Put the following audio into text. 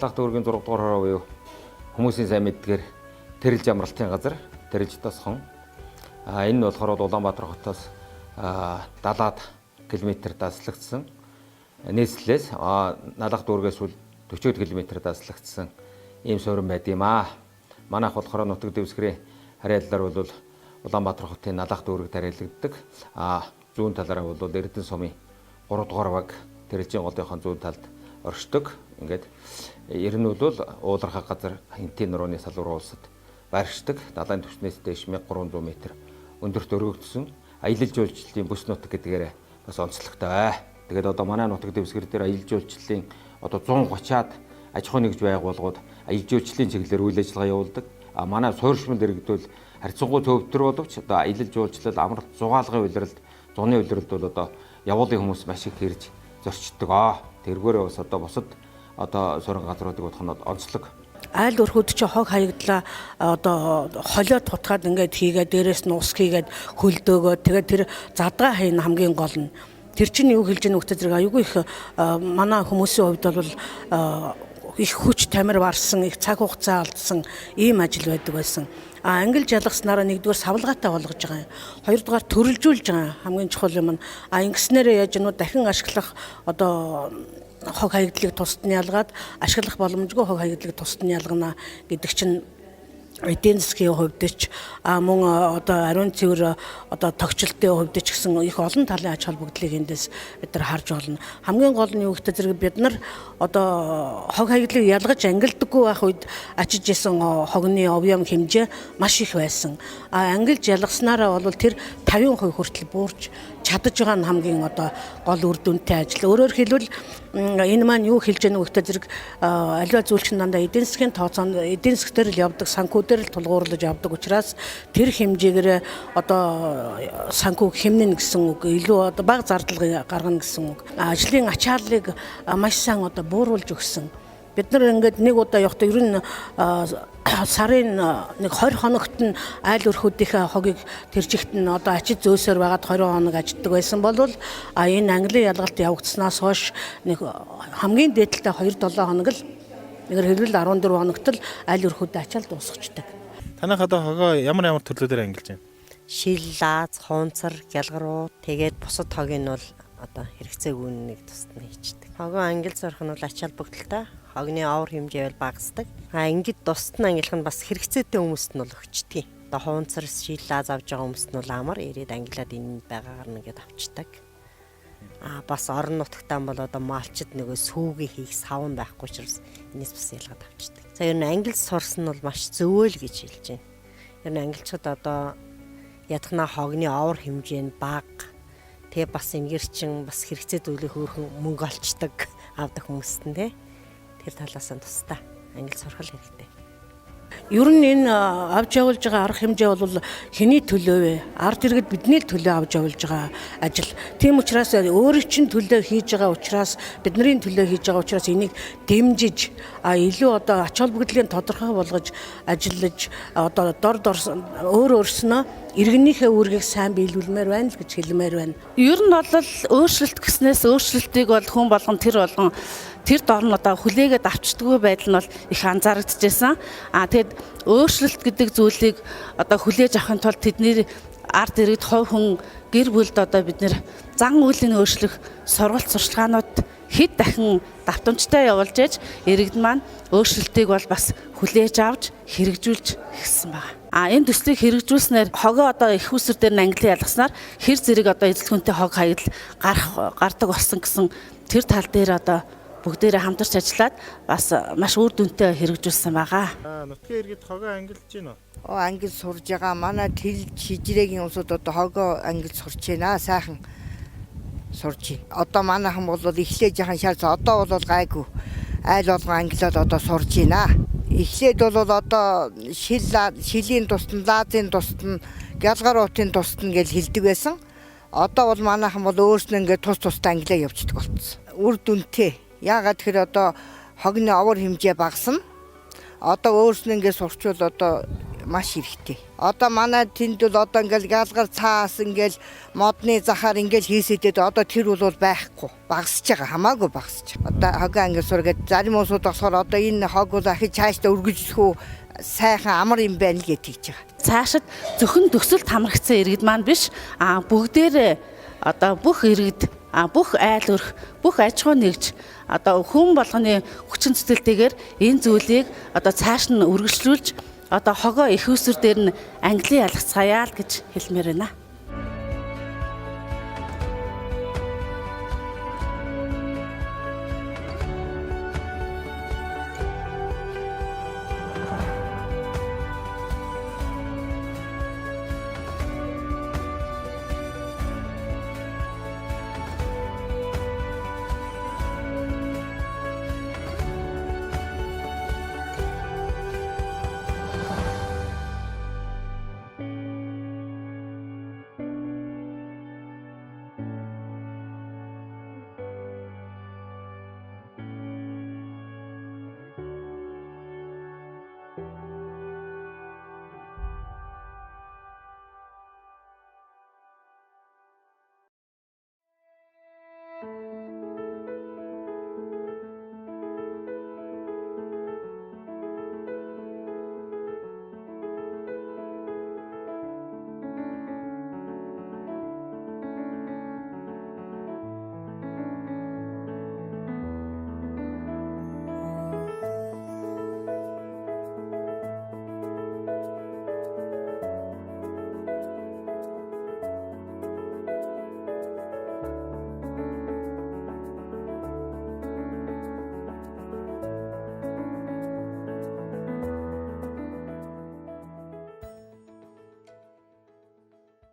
Налах дүүргийн 6 дугаар хороо буюу хүмүүсийн сайн мэддгээр тэрэлж амралтын газар, тэрэлж тосхон. Энэ нь болохоор Улаанбаатар хотоос 70 км даслагдсан. Нийслэлээс Налах дүүргээс 40 км даслагдсан ийм суурин байд юм аа. Манайх болохоор нутаг дэвсгэрийн харьяаллаар бол Улаанбаатар хотын Налах дүүрэг тарилагддаг. Зүүн талаараа бол Эрдэнэ сумын 3 дугаар баг тэрэлжийн голынхон зүүн талд оршдог. Ингээд ер нь бол уулархаг газар хинтийн нурууны салбар улсад байршдаг. Далайн түвшнээс дээш 1300 м өндөрт өргөгдсөн аялал жуулчлалын бүс нутаг гэдгээр бас онцлогтой. Тэгээд одоо манай нутаг дэвсгэр дээр аялал жуулчлалын одоо 130-аад аж ахуйн нэгж байгууллагууд аялал жуулчлалын чиглэлээр үйл ажиллагаа явуулдаг. Манай суурьшмал иргэдүүл харьцангуй төвөгдөр боловч одоо аялал жуулчлал, амралт, зугаалгын улиралд, зуны улиралд бол одоо явуулын хүмүүс маш их хэрж зорчдог. Тэргээрээ бас одоо бусад одоо суурин газруудыг бодох нь онцлог. Айл өрхөд чи хог хаягдлаа одоо холиод тутгаад ингээд хийгээд дээрээс нь ус хийгээд хөлдөөгөө тэгээд тэр задгаа хайн хамгийн гол нь тэр чинь юу хэлж яах вэ зэрэг аюулгүй их манай хүмүүсийн хувьд бол их хүч тамир барсан, их цаг хугацаа алдсан ийм ажил байдаг байсан. Англи жалгаснараа нэгдүгээр савлгаатай болгож байгаа юм. Хоёрдугаар төрөлжүүлж байгаа хамгийн чухал юм. Ингэснээрээ яаж нөө дахин ашиглах одоо хог хаягдлыг тусад нь ялгаад ашиглах боломжгүй хог хаягдлыг тусад нь ялгана гэдэг чинь эдийн засгийн хувьд ч мөн одоо ариун цэвэр одоо тогтчлтын хувьд ч гэсэн их олон талын ач холбогдлыг эндээс бид нар харж байна. Хамгийн гол нь юу гэхтэй зэрэг бид нар одоо хог хаягдлыг ялгаж ангилдаггүй байх үед ачиж исэн хогны объем хэмжээ маш их байсан. Ангилж ялгаснараа бол тэр 50% хүртэл буурч чадаж байгаа нь хамгийн одоо гол үр дүнтэй ажил. Өөрөөр хэлбэл энэ маань юу хэлж яах вэ гэхтэй зэрэг аливаа зүйлчин дандаа эдийн засгийн тооцоонд эдийн засгаар л явдаг санхүүдээр л тулгуурлаж явдаг учраас тэр хэмжээгээр одоо санхүүг хэмнэн гэсэн үг илүү одоо бага зардал гаргана гэсэн үг. Ажлын ачааллыг маш сайн одоо бууруулж өгсөн. Бид нар ингээд нэг удаа явахдаа ер нь сарын нэг 20 хоногт нь айл өрхүүдийнхээ хогийг тэржигт нь одоо ачиж зөөсөөр байгаад 20 хоног ажиддаг байсан бол энэ английн ялгалт явагдсанаас хойш нэг хамгийн дээдэлтэй 2-7 хоног л нэгэр хэрвэл 14 хоногт л айл өрхүүдэд ачаал дуусчихдаг. Танайх одоо хогоо ямар төрлөөр ангилж байна? Шил, лааз, хуунцар, гялгаруу тэгээд бусад хог нь бол одоо хэрэгцээг үннийг тусад нь хийчихдэг. Хогоо ангилж сурах нь бол ач холбогдолтой. Хогны овор хэмжээ бол багасдаг. Ингээд тусад нь ангилах нь бас хэрэгцээтэй хүмүүст нь бол өгчдөг. Одоо хуунцар, шил, лааз авж байгаа хүмүүст нь бол амар ирээд ангилаад энэ байгаагаар нэгээд авчдаг. Бас орон нутгтаа бол одоо малчид нөгөө сүүгээ хийх савн байхгүй учраас энэс бас ялгаад авчдаг. За ер нь ангилж сурсан нь бол маш зөвөөл гэж хэлж байна. Ер нь ангилчид одоо ядахна хогны овор хэмжээ нь бага. Тэгээ бас энгэрчин бас хэрэгцээ зүйлээ хөөрхөн мөнгө олцдог авдаг хүмүүст нь тий. Тэр талаас нь тусдаа англи сурах хэрэгтэй. Ер нь энэ авч явуулж байгаа арга хэмжээ бол хэний төлөө вэ? Ард иргэд бидний төлөө авч явуулж байгаа ажил. Тийм учраас өөрийн чинь төлөө хийж байгаа учраас бидний төлөө хийж байгаа учраас энийг дэмжиж илүү одоо ач холбогдлын тодорхой болгож ажиллаж одоо өөр өөрснөө иргэнийхээ үүргийг сайн биелүүлмээр байна л гэж хэлмээр байна. Ер нь бол өөрчлөлт гэснээс өөрчлөлтийг бол хүн болгон тэр дор нь одоо хүлээгээд авчдаггүй байдал нь бол их анзаарэгдэжсэн. Тэгэд өөрчлөлт гэдэг зүйлийг одоо хүлээж авахын тулд тэдний ард иргэд хувь хүн гэр бүлд одоо бид нэр зан үйлийн өөрчлөх сургалт сурчлагаанууд хэд дахин давтамжтай явуулж ээж иргэд маань өөрчлөлтийг бол бас хүлээж авч хэрэгжүүлж эхэлсэн байна. Энэ төслийг хэрэгжүүлснээр хогоо одоо их усүр дээр нь англи ялгаснаар хэр зэрэг одоо эзэлхүнтэй хог хаягдал гардаг болсон гэсэн тэр тал дээр одоо бүгдээрээ хамтарч ажиллаад бас маш үр дүнтэй хэрэгжүүлсэн байгаа. Нутгийн иргэд хогоо ангилж байна уу? Ангилж сурж байгаа. Манай тэл шижрээгийн улсууд одоо хогоо ангилж сурч байна. Сайхан сурж байна. Одоо манайхан бол эхлээд яхан шаарц одоо бол гайгүй. Айл болгон ангилаад одоо сурж байна. Эхлээд бол одоо шилийн тусад нь, лаазын тусад нь, гялгаруутын тусад нь гэж хэлдэг байсан. Одоо бол манайхан бол өөрснөө ингээд тусдаа ангилаа явчихдаг болсон. Үр дүнтэй. Яагаад тэгэхээр одоо хогны овор хэмжээ багасна. Одоо өөрснөө ингээд сурчвал одоо маш хэрэгтэй. Одоо манай тэнд бол одоо ингээл галгар цаас ингээл модны захаар ингээл хийсэдэд одоо тэр бол байхгүй. Багасж байгаа, хамаагүй багасж. Одоо хогийн ангилсуур гэдэг зарим улсууд болохоор одоо энэ хог бол ахиж цаашдаа үргэлжлэх үү сайхан амар юм байна л гэж хэлж байгаа. Цаашид зөвхөн төсөлд хамрагдсан иргэд маань биш бүгдээрээ одоо бүх иргэд бүх айл өрх бүх аж ахуй нэгж одоо хүн болгоны хүчин зүтгэлтэйгээр энэ зүйлийг одоо цааш нь үргэлжлүүлж одоо хогоо их усүр дээр нь Английн ялгцгаая л гэж хэлмээр байна.